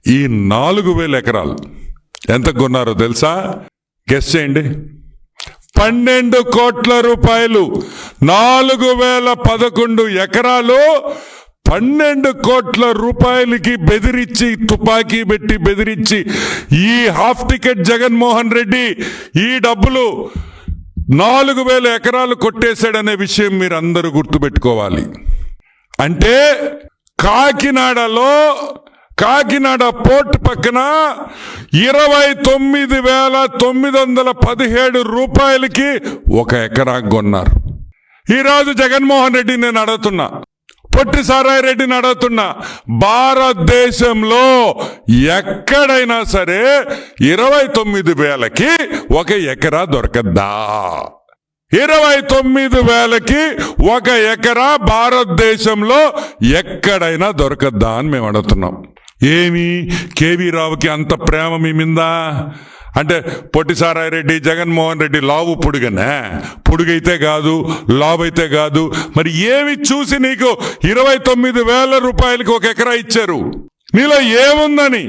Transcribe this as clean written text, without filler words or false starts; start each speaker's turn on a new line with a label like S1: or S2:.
S1: ఈ 4,000 ఎకరాలు ఎంత కొన్నారో తెలుసా? గెస్ చేయండి. 12 కోట్ల రూపాయలు. 4,011 ఎకరాలు 12 కోట్ల రూపాయలకి బెదిరించి, తుపాకీ పెట్టి బెదిరించి ఈ హాఫ్ టికెట్ జగన్మోహన్ రెడ్డి ఈ డబ్బులు 4,000 ఎకరాలు కొట్టేశాడనే విషయం మీరు అందరూ గుర్తుపెట్టుకోవాలి. అంటే కాకినాడ పోర్ట్ పక్కన 29,917 రూపాయలకి 1 ఎకరా కొన్నారు. ఈరోజు జగన్మోహన్ రెడ్డి నేను అడుగుతున్నా, పొట్టి సారాయి రెడ్డిని అడుగుతున్నా, భారతదేశంలో ఎక్కడైనా సరే 29,000కి 1 ఎకరా దొరకద్దా? 29,000కి 1 ఎకరా భారతదేశంలో ఎక్కడైనా దొరకద్దా అని మేము అడుగుతున్నాం. ఏమి కేవీ రావుకి అంత ప్రేమ మీ మీద? అంటే పొట్టి సారాయి రెడ్డి, జగన్మోహన్ రెడ్డి లావు పొడుగనే? పొడుగైతే కాదు, లావు అయితే కాదు. మరి ఏమి చూసి నీకు 29,000 రూపాయలకి 1 ఎకరా ఇచ్చారు? నీలో ఏముందని?